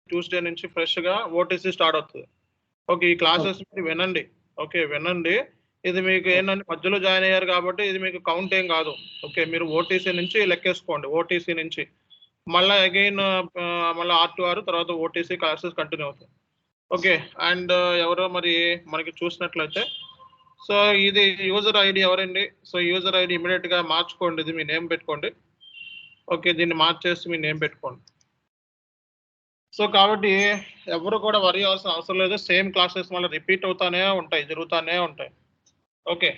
Tuesday నుంచి ఫ్రెష్గా OTC start అవుతుంది. ఓకే, ఈ క్లాసెస్ మీరు వినండి. ఓకే, వినండి. ఇది మీకు ఏంటంటే మధ్యలో జాయిన్ అయ్యారు కాబట్టి ఇది మీకు కౌంట్ ఏం కాదు. ఓకే, మీరు ఓటీసీ నుంచి లెక్కేసుకోండి. ఓటీసీ నుంచి మళ్ళీ అగైన్ మళ్ళీ R2R తర్వాత ఓటీసీ క్లాసెస్ కంటిన్యూ అవుతాయి. ఓకే, అండ్ ఎవరో మరి మనకి చూసినట్లయితే సో ఇది యూజర్ ఐడి ఎవరండి? సో యూజర్ ఐడి ఇమీడియట్గా మార్చుకోండి. ఇది మీ నేమ్ పెట్టుకోండి. ఓకే, దీన్ని మార్చేసి మీ నేమ్ పెట్టుకోండి. సో కాబట్టి ఎవరు కూడా వరి అవ్వాల్సిన అవసరం లేదు. సేమ్ క్లాసెస్ మళ్ళీ రిపీట్ అవుతానే ఉంటాయి, జరుగుతూనే ఉంటాయి. ఓకే,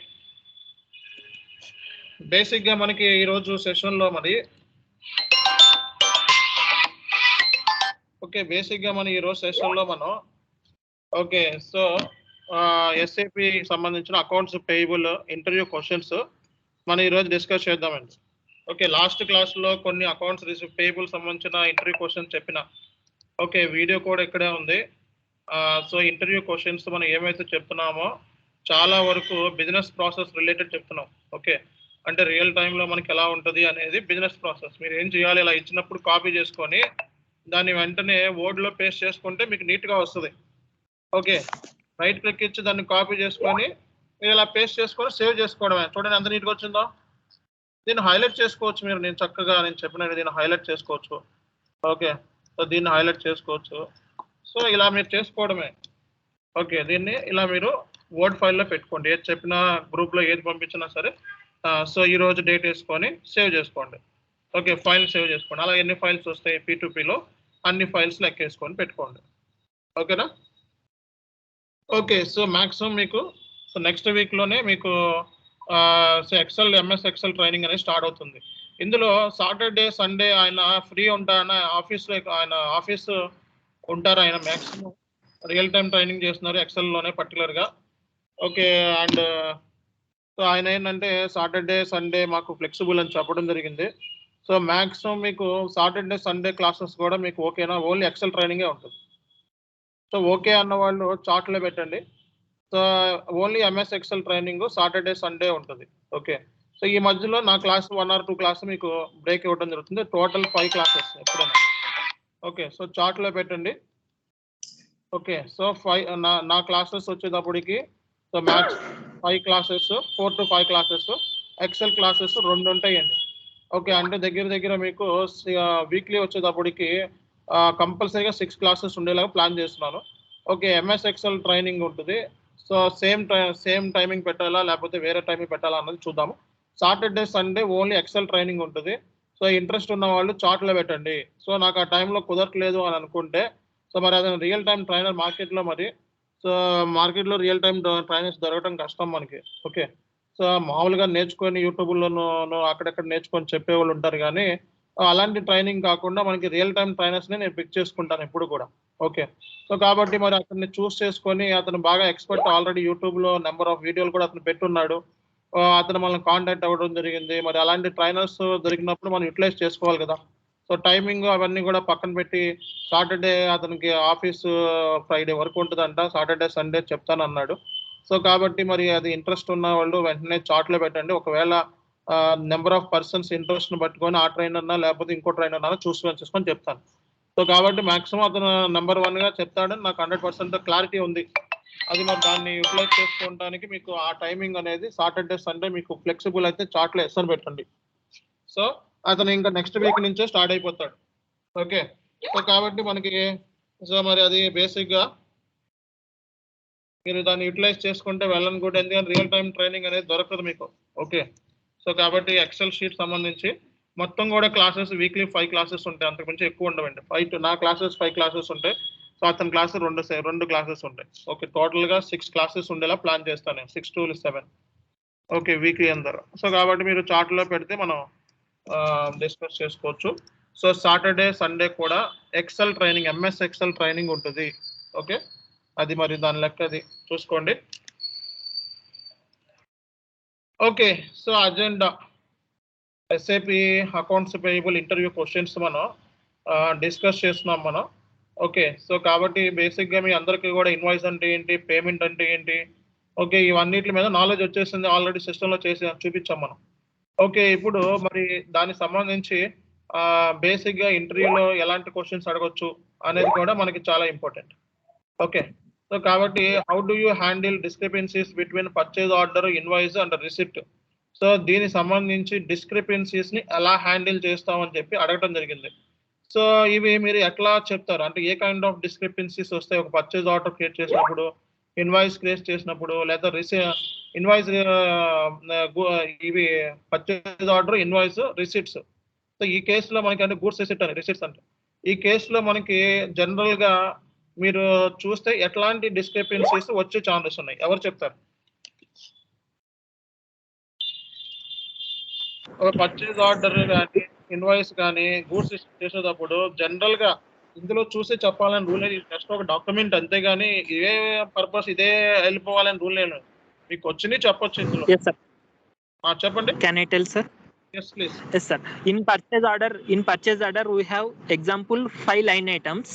బేసిక్గా మనకి ఈరోజు సెషన్లో మరి ఓకే బేసిక్గా మనం ఈరోజు సెషన్లో మనం ఓకే సో SAP సంబంధించిన అకౌంట్స్ పేయబుల్ ఇంటర్వ్యూ క్వశ్చన్స్ మనం ఈరోజు డిస్కస్ చేద్దామండి. ఓకే, లాస్ట్ క్లాస్లో కొన్ని అకౌంట్స్ పేయబుల్ సంబంధించిన ఇంటర్వ్యూ క్వశ్చన్స్ చెప్పిన. ఓకే, వీడియో కూడా ఇక్కడే ఉంది. సో ఇంటర్వ్యూ క్వశ్చన్స్ మనం ఏమైతే చెప్తున్నామో చాలా వరకు బిజినెస్ ప్రాసెస్ రిలేటెడ్ చెప్తున్నాం. ఓకే, అంటే రియల్ టైంలో మనకి ఎలా ఉంటుంది అనేది బిజినెస్ ప్రాసెస్. మీరు ఏం చేయాలి, ఇలా ఇచ్చినప్పుడు కాపీ చేసుకొని దాన్ని వెంటనే వర్డ్లో పేస్ట్ చేసుకుంటే మీకు నీట్గా వస్తుంది. ఓకే, రైట్ క్లిక్ ఇచ్చి దాన్ని కాపీ చేసుకొని మీరు ఇలా పేస్ట్ చేసుకొని సేవ్ చేసుకోవడమే. చూడండి ఎంత నీట్గా వచ్చిందో. దీన్ని హైలైట్ చేసుకోవచ్చు మీరు. నేను చక్కగా నేను చెప్పినట్టు దీన్ని హైలైట్ చేసుకోవచ్చు. ఓకే, సో దీన్ని హైలైట్ చేసుకోవచ్చు. సో ఇలా మీరు చేసుకోవడమే. ఓకే, దీన్ని ఇలా మీరు వర్డ్ ఫైల్లో పెట్టుకోండి. ఏది చెప్పినా గ్రూప్లో ఏది పంపించినా సరే సో ఈరోజు డేట్ వేసుకొని సేవ్ చేసుకోండి. ఓకే, ఫైల్ సేవ్ చేసుకోండి. అలా ఎన్ని ఫైల్స్ వస్తాయి P2Pలో అన్ని ఫైల్స్ లెక్కేసుకొని పెట్టుకోండి. ఓకేనా? ఓకే, సో మ్యాక్సిమం మీకు సో నెక్స్ట్ వీక్లోనే మీకు సో MS ఎక్సెల్ ట్రైనింగ్ అనేది స్టార్ట్ అవుతుంది. ఇందులో సాటర్డే సండే ఆయన ఫ్రీ ఉంటారన్న ఆఫీస్లో ఆయన ఆఫీస్ ఉంటారు. ఆయన మ్యాక్సిమం రియల్ టైం ట్రైనింగ్ చేస్తున్నారు ఎక్సెల్లోనే పర్టికులర్గా. ఓకే, అండ్ సో ఆయన ఏంటంటే సాటర్డే సండే మాకు ఫ్లెక్సిబుల్ అని చెప్పడం జరిగింది. సో మ్యాక్సిమం మీకు సాటర్డే సండే క్లాసెస్ కూడా మీకు ఓకేనా? ఓన్లీ ఎక్సెల్ ట్రైనింగే ఉంటుంది. సో ఓకే అన్న వాళ్ళు చార్ట్లో పెట్టండి. So only MS Excel training Saturday Sunday ఉంటుంది. ఓకే, సో ఈ మధ్యలో నా క్లాస్ 1 or 2 క్లాస్ మీకు బ్రేక్ ఇవ్వడం జరుగుతుంది. టోటల్ 5 క్లాసెస్ ఎప్పుడైనా. ఓకే, సో చార్ట్లో పెట్టండి. ఓకే, సో 5 నా క్లాసెస్ వచ్చేటప్పటికి so max 5 classes, 4 to 5 classes Excel classes 2 ఉంటాయండి. ఓకే, అంటే దగ్గర మీకు వీక్లీ వచ్చేటప్పటికి కంపల్సరీగా 6 క్లాసెస్ ఉండేలాగా ప్లాన్ చేస్తున్నాను. ఓకే, MS ఎక్సెల్ ట్రైనింగ్ ఉంటుంది. సో సేమ్ టైమింగ్ పెట్టాలా లేకపోతే వేరే టైమింగ్ పెట్టాలా అన్నది చూద్దాము. Saturday Sunday only Excel training ఉంటుంది. సో ఇంట్రెస్ట్ ఉన్న వాళ్ళు చార్ట్లో పెట్టండి. సో నాకు ఆ టైంలో కుదరట్లేదు అని అనుకుంటే సో మరి అది రియల్ టైం ట్రైనర్ మార్కెట్లో మరి సో మార్కెట్లో రియల్ టైం ట్రైనర్స్ దొరకడం కష్టం మనకి. ఓకే, సో మామూలుగా నేర్చుకొని యూట్యూబ్లోనూ అక్కడెక్కడ నేర్చుకొని చెప్పేవాళ్ళు ఉంటారు, కానీ అలాంటి ట్రైనింగ్ కాకుండా మనకి రియల్ టైం ట్రైనర్స్ని నేను పిక్ చేసుకుంటాను ఎప్పుడు కూడా. ఓకే, సో కాబట్టి మరి అతన్ని చూస్ చేసుకొని అతను బాగా ఎక్స్పర్ట్, ఆల్రెడీ యూట్యూబ్లో నెంబర్ ఆఫ్ వీడియోలు కూడా అతను పెట్టున్నాడు. అతను మనల్ని కాంటాక్ట్ అవ్వడం జరిగింది. మరి అలాంటి ట్రైనర్స్ దొరికినప్పుడు మనం యూటిలైజ్ చేసుకోవాలి కదా. సో టైమింగ్ అవన్నీ కూడా పక్కన పెట్టి సాటర్డే అతనికి ఆఫీసు ఫ్రైడే వరకు ఉంటుందంట, సాటర్డే సండే చెప్తాను అన్నాడు. సో కాబట్టి మరి అది ఇంట్రెస్ట్ ఉన్న వాళ్ళు వెంటనే చార్ట్లో పెట్టండి. ఒకవేళ నెంబర్ ఆఫ్ పర్సన్స్ ఇంట్రెస్ట్ని పట్టుకొని ఆ ట్రైనర్నా లేకపోతే ఇంకో ట్రైనర్నా చూసుకొని చెప్తాను. సో కాబట్టి మాక్సిమం అతను నెంబర్ 1గా చెప్తాడని నాకు 100% క్లారిటీ ఉంది. అది మరి దాన్ని యూటిలైజ్ చేసుకోవడానికి మీకు ఆ టైమింగ్ అనేది సాటర్డే సండే మీకు ఫ్లెక్సిబుల్ అయితే చార్ట్లో ఎస్సని పెట్టండి. సో అతను ఇంకా నెక్స్ట్ వీక్ నుంచే స్టార్ట్ అయిపోతాడు. ఓకే, సో కాబట్టి మనకి సో మరి అది బేసిక్గా మీరు దాన్ని యూటిలైజ్ చేసుకుంటే వెళ్ళని గుడ్. ఎందుకంటే రియల్ టైం ట్రైనింగ్ అనేది దొరకదు మీకు. ఓకే, సో కాబట్టి ఎక్సెల్ షీట్ సంబంధించి మొత్తం కూడా క్లాసెస్ వీక్లీ 5 క్లాసెస్ ఉంటాయి, అంతకుమించి ఎక్కువ ఉండవండి. నా క్లాసెస్ 5 క్లాసెస్ ఉంటాయి. సో అతని క్లాసెస్ 2 క్లాసెస్ ఉంటాయి. ఓకే, టోటల్గా 6 క్లాసెస్ ఉండేలా ప్లాన్ చేస్తాను నేను, 6 to 7. ఓకే, వీక్లీ అందరూ. సో కాబట్టి మీరు చార్ట్లో పెడితే మనం డిస్కస్ చేసుకోవచ్చు. సో సాటర్డే సండే కూడా Excel training, MS Excel training ఉంటుంది. ఓకే, అది మరి దాని లెక్క అది చూసుకోండి. Okay, so agenda SAP accounts payable interview questions మనం డిస్కస్ చేస్తున్నాం మనం. ఓకే, సో కాబట్టి బేసిక్గా మీ అందరికీ కూడా ఇన్వాయిస్ అంటే ఏంటి, పేమెంట్ అంటే ఏంటి, ఓకే ఇవన్నిటి మీద నాలెడ్జ్ వచ్చేసింది. ఆల్రెడీ సిస్టంలో చేసి చూపించాం మనం. ఓకే, ఇప్పుడు మరి దానికి సంబంధించి బేసిక్ గా ఇంటర్వ్యూలో ఎలాంటి క్వశ్చన్స్ అడగొచ్చు అనేది కూడా మనకి చాలా ఇంపార్టెంట్. ఓకే, సో కాబట్టి how do you handle discrepancies between purchase order, invoice and receipt. So దీనికి సంబంధించి డిస్క్రిపెన్సీస్ ని ఎలా హ్యాండిల్ చేస్తామని చెప్పి అడగటం జరిగింది. సో ఇవి మీరు ఎట్లా చెప్తారు, అంటే ఏ కైండ్ ఆఫ్ డిస్క్రిపెన్సీస్ వస్తాయి ఒక పర్చేజ్ ఆర్డర్ క్రియేట్ చేసినప్పుడు, ఇన్వాయిస్ క్రియేట్ చేసినప్పుడు, లేదా ఇన్వాయిస్ ఇవి purchase order, invoice, receipts. So ఈ కేసులో మనకి అంటే గూడ్స్ రిసిట్ అని రిసిట్స్ అంటే ఈ కేసులో మనకి జనరల్ గా మీరు చూస్తే ఎట్లాంటి డిస్క్రిపెన్సీస్ వచ్చే ఛాన్సెస్ ఉన్నాయి, ఎవరు చెప్తారు? ఒక పర్చేజ్ ఆర్డర్ కానీ ఇన్వాయిస్ కానీ గూడ్స్ చేసేటప్పుడు జనరల్ గా ఇందులో చూసి చెప్పాలని రూల్ లేదు. జస్ట్ ఒక డాక్యుమెంట్ అంతేగాని ఇదే పర్పస్ ఇదే వెళ్ళిపోవాలని రూల్ లేదు. మీకు వచ్చింది చెప్పొచ్చు ఇందులో. చెప్పండి. Can I tell, sir? Yes, please. Yes, sir. In purchase order, we have example 5 line items.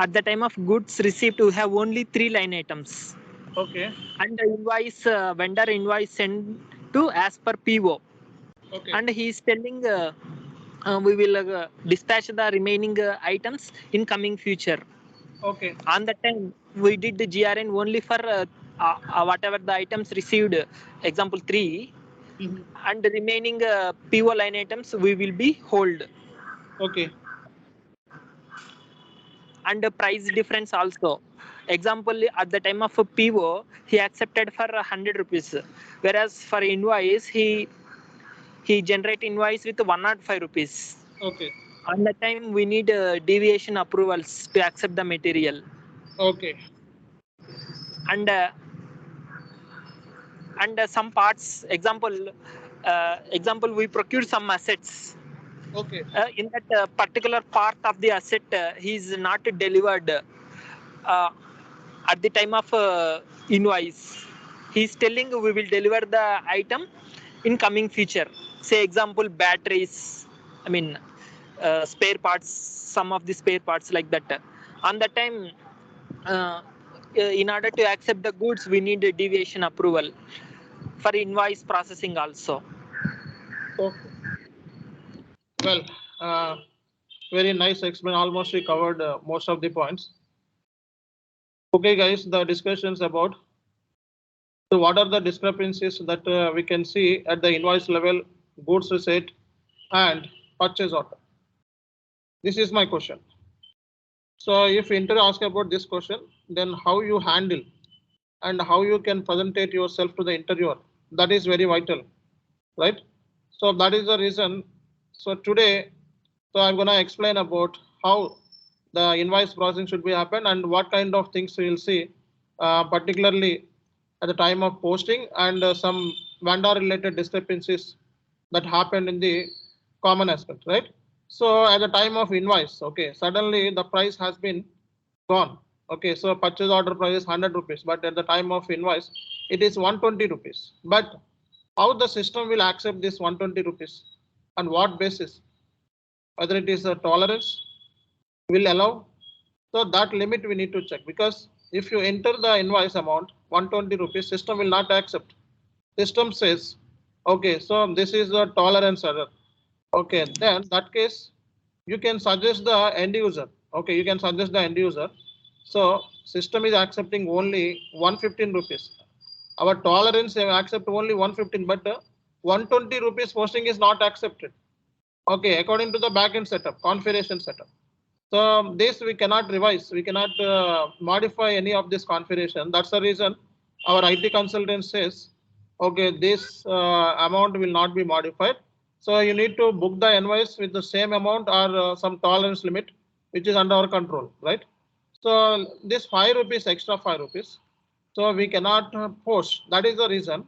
At the time of goods received, we have only 3 line items. Okay. And the invoice, vendor invoice sent to as per PO. Okay. And he is telling we will dispatch the remaining items in coming future. Okay. On that time, we did the GRN only for whatever the items received, example 3. And the remaining PO line items we will be hold. Okay. And the price difference also. Example, at the time of a PO, he accepted for 100 rupees, whereas for invoice he generate invoice with 105 rupees. Okay. On that time we need deviation approvals to accept the material. Okay. And some parts, example we procure some assets. Okay. In that particular part of the asset he is not delivered at the time of invoice. He is telling we will deliver the item in coming future. Say example batteries, I mean spare parts, some of the spare parts like that. On that time in order to accept the goods we need a deviation approval for invoice processing also. Okay. Well, very nice explanation. Almost we covered most of the points. Okay, guys, the discussions about so what are the discrepancies that we can see at the invoice level, goods receipt, and purchase order. This is my question. So if interview ask about this question, then how you handle and how you can presentate yourself to the interviewer, that is very vital, right? So that is the reason. So today, so I'm going to explain about how the invoice processing should be happen and what kind of things we will see, particularly at the time of posting and some vendor related discrepancies that happened in the common aspect, right? So at the time of invoice, okay, suddenly the price has been gone. Okay, so purchase order price is 100 rupees, but at the time of invoice, it is 120 rupees. But how the system will accept this 120 rupees? On what basis? Whether it is a tolerance will allow. So that limit we need to check, because if you enter the invoice amount 120 rupees, system will not accept. System says, okay, so this is a tolerance error. Okay, then that case you can suggest the end user. Okay, you can suggest the end user. So system is accepting only 115 rupees. Our tolerance accept only 115, but 120 rupees posting is not accepted. Okay, according to the backend setup, configuration setup. So this we cannot revise, we cannot modify any of this configuration. That's the reason our IT consultant says, okay, this amount will not be modified. So you need to book the invoice with the same amount or some tolerance limit, which is under our control, right? So this 5 rupees, extra 5 rupees. So we cannot post. That is the reason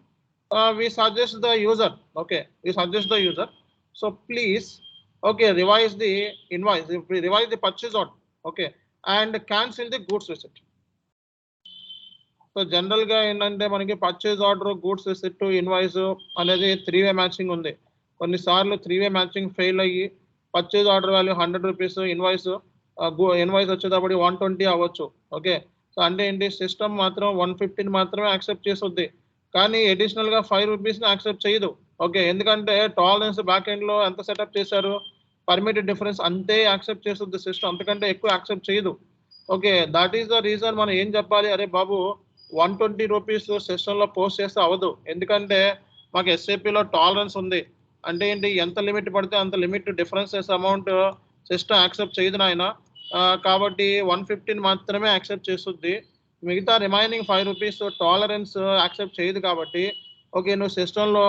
we suggest the user. Okay, we suggest the user. So please, okay, revise the invoice, revise the purchase order, okay, and cancel the goods receipt. So general ga ఏంటంటే మనకి purchase order, goods receipt to invoice అనేది 3-way matching ఉంది. కొన్నిసార్లు 3-way matching fail అయ్యి purchase order value 100 rupees, invoice వచ్చేటప్పుడు 120 అవ్వచ్చు. Okay, so అంటే ఏంటి, సిస్టమ్ మాత్రం 115 మాత్రమే యాక్సెప్ట్ చేస్తుంది, కానీ అడిషనల్ గా 5 రూపీస్ ని యాక్సెప్ట్ చేయదు. ఓకే, ఎందుకంటే టాలరెన్స్ బ్యాక్ ఎండ్ లో ఎంత సెటప్ చేశారు, పర్మిటెడ్ డిఫరెన్స్ అంతే యాక్సెప్ట్ చేస్తుంది సిస్టమ్, అంతకంటే ఎక్కువ యాక్సెప్ట్ చేయదు. Okay, that is the reason మనం ఏం చెప్పాలి, అరే బాబు 120 రూపీస్ సెషన్లో పోస్ట్ చేస్తే అవ్వదు, ఎందుకంటే మాకు ఎస్ఏపిలో టాలరెన్స్ ఉంది. అంటే ఏంటి, ఎంత లిమిట్ పడితే అంత limit differences amount system accept చేయదు నాయన. కాబట్టి 115 మాత్రమే యాక్సెప్ట్ చేస్తుంది, మిగతా రిమైనింగ్ 5 రూపీస్ టాలరెన్స్ యాక్సెప్ట్ చేయదు. కాబట్టి ఓకే, నువ్వు సిస్టంలో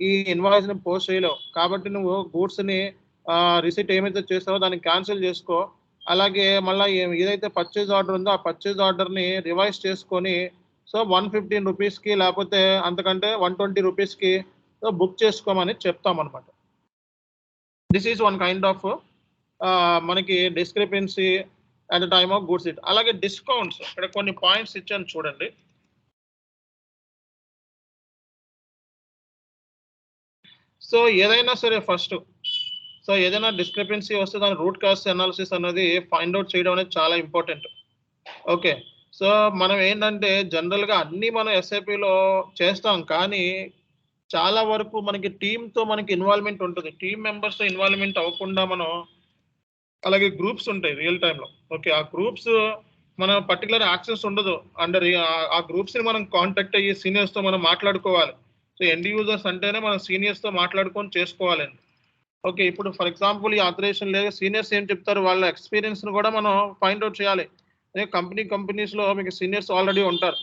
ఈ ఇన్వాయిస్ని పోస్ట్ చేయలేవు, కాబట్టి నువ్వు గూడ్స్ని రిసిట్ ఏమైతే చేస్తావో దాన్ని క్యాన్సిల్ చేసుకో. అలాగే మళ్ళీ ఏదైతే పర్చేజ్ ఆర్డర్ ఉందో ఆ పర్చేజ్ ఆర్డర్ని రివైజ్ చేసుకొని సో 115 రూపీస్కి లేకపోతే అంతకంటే 120 రూపీస్కి బుక్ చేసుకోమని చెప్తామన్నమాట. This is one kind of మనకి discrepancy at the time of goods it. అలాగే డిస్కౌంట్స్, ఇక్కడ కొన్ని పాయింట్స్ ఇచ్చాను చూడండి. సో ఏదైనా సరే ఫస్ట్ సో ఏదైనా డిస్క్రిపెన్సీ వస్తే దాని రూట్ కాస్ట్ అనాలిసిస్ అనేది ఫైండ్ అవుట్ చేయడం అనేది చాలా ఇంపార్టెంట్. ఓకే, సో మనం ఏంటంటే జనరల్గా అన్నీ మనం ఎస్ఐపిలో చేస్తాం, కానీ చాలా వరకు మనకి టీంతో మనకి ఇన్వాల్వ్మెంట్ ఉంటుంది, టీం మెంబర్స్తో ఇన్వాల్వ్మెంట్ అవ్వకుండా మనం, అలాగే గ్రూప్స్ ఉంటాయి రియల్ టైంలో. ఓకే, ఆ గ్రూప్స్ మన పర్టికులర్ యాక్సెస్ ఉండదు, అండ్ ఆ గ్రూప్స్ని మనం కాంటాక్ట్ అయ్యి సీనియర్స్తో మనం మాట్లాడుకోవాలి. సో ఎండ్ యూజర్స్ అంటేనే మనం సీనియర్స్తో మాట్లాడుకొని చేసుకోవాలండి. ఓకే, ఇప్పుడు ఫర్ ఎగ్జాంపుల్ ఈ ఆపరేషన్ లేదా సీనియర్స్ ఏం చెప్తారు, వాళ్ళ ఎక్స్పీరియన్స్ని కూడా మనం ఫైండ్ అవుట్ చేయాలి. అదే కంపెనీస్లో మీకు సీనియర్స్ ఆల్రెడీ ఉంటారు.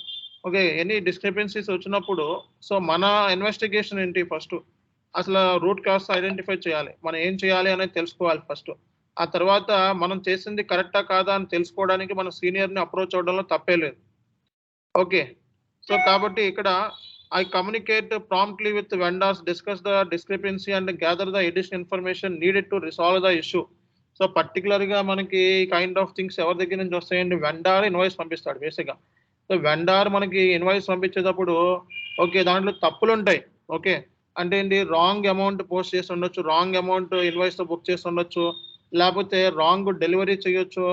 ఓకే, ఎనీ డిస్క్రిపెన్సీస్ వచ్చినప్పుడు సో మన ఇన్వెస్టిగేషన్ ఏంటి, ఫస్ట్ అసలు రూట్ కాస్ట్ ఐడెంటిఫై చేయాలి, మనం ఏం చేయాలి అనేది తెలుసుకోవాలి ఫస్ట్. ఆ తర్వాత మనం చేసింది కరెక్టా కాదా అని తెలుసుకోవడానికి మన సీనియర్ని అప్రోచ్ అవ్వడంలో తప్పే లేదు. ఓకే, సో కాబట్టి ఇక్కడ I communicate promptly with vendors, discuss the discrepancy and gather the additional information needed to resolve the issue. So పర్టికులర్గా మనకి కైండ్ ఆఫ్ థింగ్స్ ఎవరి దగ్గర నుంచి వస్తాయండి, వెండార్ ఇన్వాయిస్ పంపిస్తాడు బేసిక్గా. సో వెండార్ మనకి ఇన్వాయిస్ పంపించేటప్పుడు ఓకే దాంట్లో తప్పులు ఉంటాయి. ఓకే, అంటే ఏంటి, రాంగ్ అమౌంట్ పోస్ట్ చేసి ఉండొచ్చు, రాంగ్ అమౌంట్ ఇన్వాయిస్తో బుక్ చేసి ఉండొచ్చు, లేకపోతే రాంగ్ డెలివరీ చేయొచ్చు,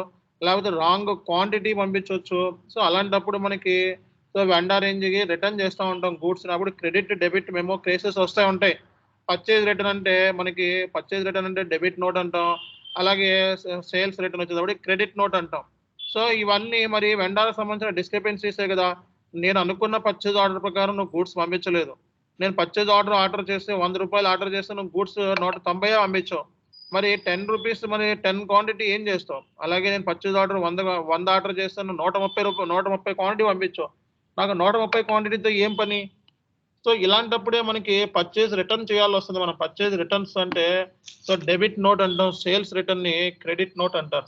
లేకపోతే రాంగ్ క్వాంటిటీ పంపించవచ్చు. సో అలాంటప్పుడు మనకి సో వెండార్ ఏం చేసి రిటర్న్ చేస్తూ ఉంటాం గూడ్స్. అప్పుడు క్రెడిట్ డెబిట్ మెమో కేసెస్ వస్తూ ఉంటాయి. పర్చేజ్ రిటర్న్ అంటే మనకి పర్చేజ్ రిటర్న్ అంటే డెబిట్ నోట్ అంటాం, అలాగే సేల్స్ రిటర్న్ వచ్చేటప్పుడు క్రెడిట్ నోట్ అంటాం. సో ఇవన్నీ మరి వెండార్కి సంబంధించిన డిస్క్రిపెన్సీసే కదా. నేను అనుకున్న పర్చేజ్ ఆర్డర్ ప్రకారం నువ్వు గూడ్స్ పంపించలేదు, నేను పర్చేజ్ ఆర్డర్ చేస్తే 100 రూపాయలు ఆర్డర్ చేస్తే నువ్వు గూడ్స్ 190 పంపించావు, మరి 10 రూపీస్ మరి 10 క్వాంటిటీ ఏం చేస్తావు. అలాగే నేను పర్చేజ్ ఆర్డర్ 100 ఆర్డర్ చేస్తే నువ్వు 130 క్వాంటిటీ పంపించావు, నాకు 130 క్వాంటిటీతో ఏం పని. సో ఇలాంటప్పుడే మనకి పర్చేజ్ రిటర్న్ చేయాల్సి వస్తుంది. మనం పర్చేజ్ రిటర్న్స్ అంటే సో డెబిట్ నోట్ అంటాం, సేల్స్ రిటర్న్ని క్రెడిట్ నోట్ అంటారు.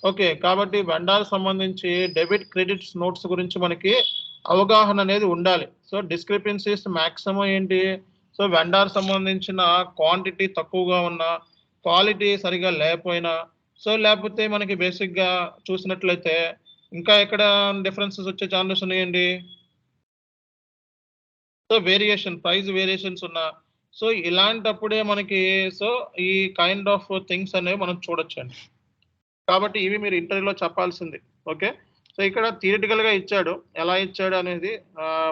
ఓకే, కాబట్టి వెండార్ సంబంధించి డెబిట్ క్రెడిట్స్ నోట్స్ గురించి మనకి అవగాహన అనేది ఉండాలి. సో డిస్క్రిపెన్సీస్ మ్యాక్సిమం ఏంటి, సో వెండార్ సంబంధించిన క్వాంటిటీ తక్కువగా ఉన్నా, క్వాలిటీ సరిగా లేకపోయినా, సో లేకపోతే మనకి బేసిక్గా చూసినట్లయితే ఇంకా ఎక్కడ డిఫరెన్సెస్ వచ్చే ఛాన్సెస్ ఉన్నాయండి, సో వేరియేషన్ ప్రైస్ వేరియేషన్స్ ఉన్నా. సో ఇలాంటప్పుడే మనకి సో ఈ కైండ్ ఆఫ్ థింగ్స్ అనేవి మనం చూడొచ్చండి. కాబట్టి ఇవి మీరు ఇంటర్వ్యూలో చెప్పాల్సింది. ఓకే, సో ఇక్కడ థియరిటికల్గా ఇచ్చాడు, ఎలా ఇచ్చాడు అనేది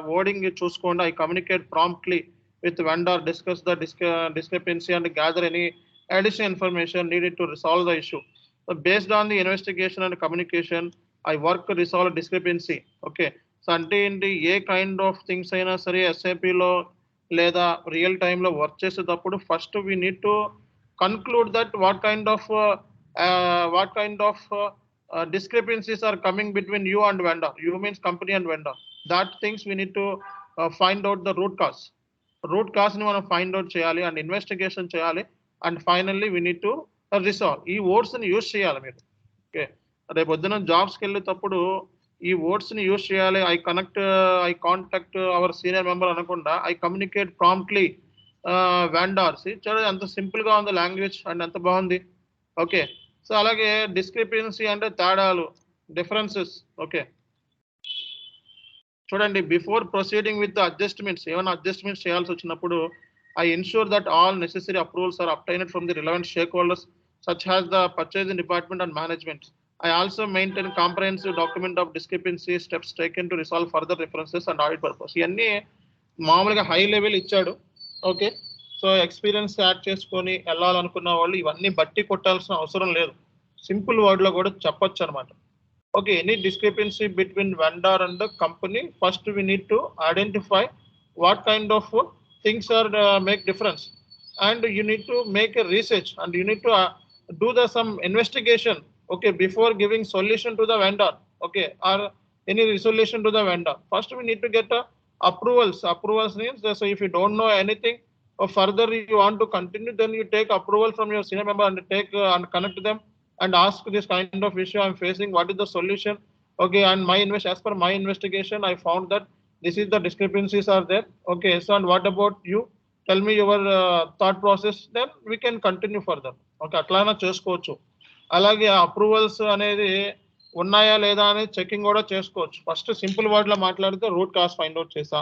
వర్డింగ్ చూసుకోండి. I communicate promptly with vendor, discuss the discrepancy and gather any additional information needed to resolve the issue. So based on the investigation and communication, I work to resolve discrepancy. Okay, so అంటే ఏంటి, ఏ kind of things అయినా సరే ఎస్ఐపిలో లేదా real టైంలో work చేసేటప్పుడు first we need to conclude that what kind of discrepancies are coming between you and vendor. You means company and vendor. That things we need to find out the root cause. Root కాస్ని మనం find out చేయాలి and investigation చేయాలి, and finally we need to resolve. ఈ వర్డ్స్ని use చేయాలి మీరు. Okay, రేపు పొద్దున జాబ్స్కి వెళ్ళేటప్పుడు ఈ వర్డ్స్ని యూజ్ చేయాలి. Eye contact our senior member అనకుండా ఐ కమ్యూనికేట్ ప్రాంప్ట్లీ వెండార్స్. చూడండి ఎంత సింపుల్గా ఉంది లాంగ్వేజ్ అండ్ ఎంత బాగుంది. ఓకే, సో అలాగే డిస్క్రిపెన్సీ అంటే తేడాలు, డిఫరెన్సెస్. ఓకే, చూడండి before proceeding with the adjustments, ఏమైనా అడ్జస్ట్మెంట్స్ చేయాల్సి వచ్చినప్పుడు I ensure that all necessary approvals are obtained from the relevant stakeholders such as the purchasing department and management. I also maintain comprehensive document of discrepancy, steps taken to resolve further references and audit purpose. ఇవన్నీ మామూలుగా high level ఇచ్చాడు. Okay, so experience add చేసుకొని వెళ్ళాలనుకున్న వాళ్ళు ఇవన్నీ బట్టి కొట్టాల్సిన అవసరం లేదు, సింపుల్ వర్డ్ లో కూడా చెప్పొచ్చు అనమాట. Okay, any discrepancy between vendor and company, first we need to identify what kind of things are make difference, and you need to make a research, and you need to do some investigation, okay, before giving solution to the vendor, okay, or any resolution to the vendor. First we need to get approvals means that, so if you don't know anything or further you want to continue, then you take approval from your senior member and take and connect them and ask this kind of issue I'm facing, what is the solution, okay, and as per my investigation I found that this is the discrepancies are there, okay, so and what about you, tell me your thought process, then we can continue further, okay, అట్లానా చేసుకోవచ్చు. అలాగే approvals అనేది ఉన్నాయా లేదా అనేది checking కూడా చేసుకోవచ్చు. First simple word లో మాట్లాడితే రూట్ కాజ్ ఫైండ్ అవుట్ చేసా,